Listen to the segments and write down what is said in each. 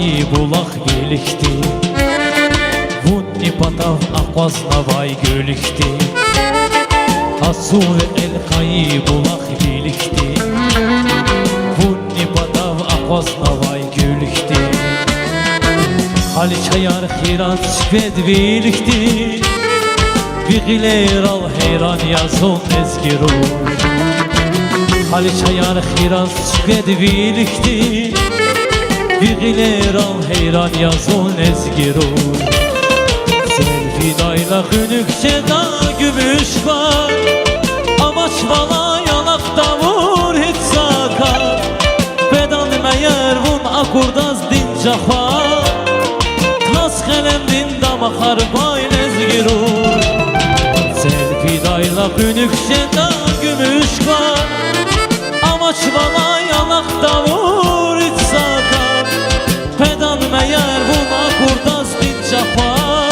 kayı bulaq birlikdi. Vunni patav aqvaz navay gölükdi. Asu ve el kayı bulaq birlikdi. Vunni patav aqvaz navay gölükdi. Hali çayar xiran süped birlikdi. Vigiler al heyran yazın ezgirur. Hali çayar xiran süped birlikdi. Vigiler al heyran yazın ezgirur. Selfidayla hünükçe da gümüş var. Amaç bala yanakta vur hiç sakar. Bedan meyer vun akurdaz din cafar. Tas kalem din damakar bayn ezgirur. Selfidayla hünükçe da gümüş var. Amaç bala yanakta vur hiç sakar. Bedan meyer vun akurdaz din cafar.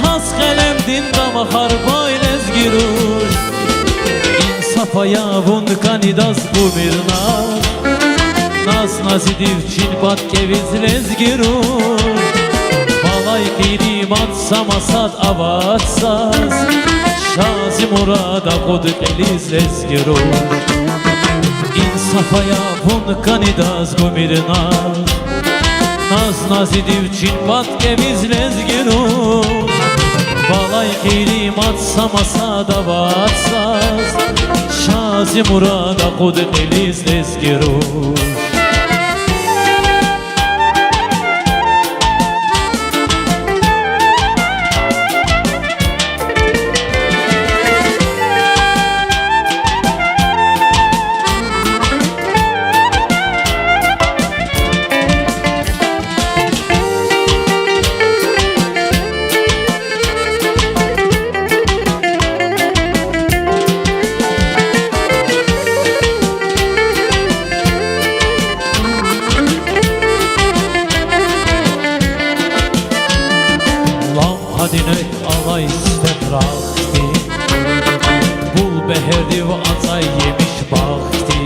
Tas kalem din damakar bayn ezgirur. İnsafaya vun kanidaz bu mirnar. Naz nazidiv çin bat keviz lezgirur. Balay qirim atsam asad avatsaz. Şazi murada kod eliz lezgirur. İnsafaya vun kanidaz bu mirnar. Naz nazidiv çin bat keviz lezgirur. Balay qirim atsam asad avatsaz. Şazi murada kod eliz lezgirur. Hadinek alay sfetrakti. Bul beherdi ve atay yemiş bakti.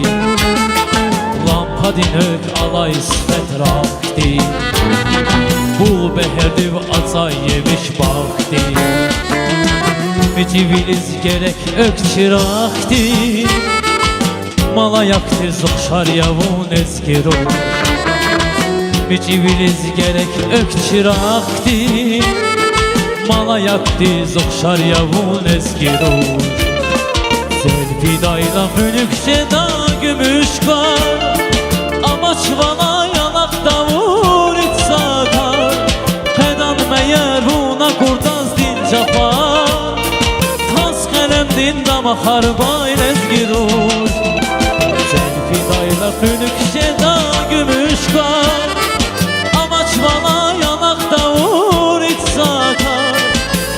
Lampadinek alay sfetrakti. Bul beherdi ve atay yemiş bakti. Miciviliz gerek ökçirakti. Malayaktı zokşar yavun ezgirur. Miciviliz gerek ökçirakti. Malayaktı zokşar yavun ezgirur. Selfidayla hünükçe da gümüş var. Amaç bana yanakta vur hiç sakar. Pedan meyer vuna kurdaz din cafar. Tas kalem din damakar bayn ezgirur. Selfidayla hünükçe da gümüş var. Amaç bana yanakta vur hiç sakar.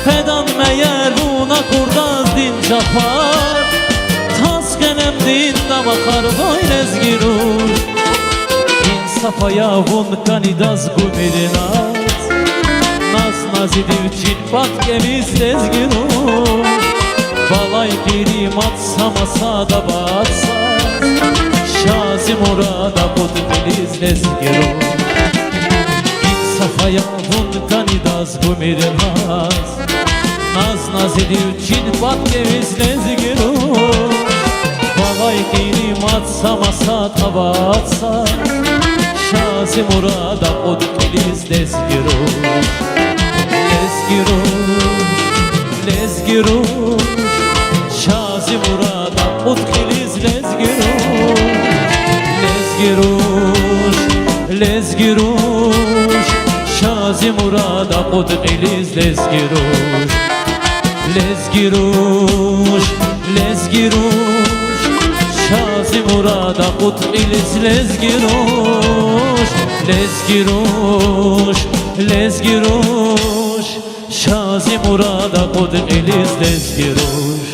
Pedan meyer buna kurdaz din cafar. Tas kalem din damakar bayn ezgirur. İnsafaya vun kanidaz gumirinaz. Naz nazidiv çin bat keviz ezgirur. Balay qirim atsam asada batsaz. Şazi murada kod eliz lezgirur. İnsafaya vun kanidaz gumirinaz. Naz nazidiv çin bat keviz lezgirur. Balay qirim atsam asad avatsaz. Şazi murada kod eliz lezgirur. Lezgirur, lezgirur. Şazi murada kod eliz lezgirur. Lezgirur, lezgirur. Şazi murada kod eliz lezgirur. Lezgirur, lezgirur. Şazi murada kod eliz lezgirur. Lezgirur, lezgirur. Şazi murada kod eliz lezgirur.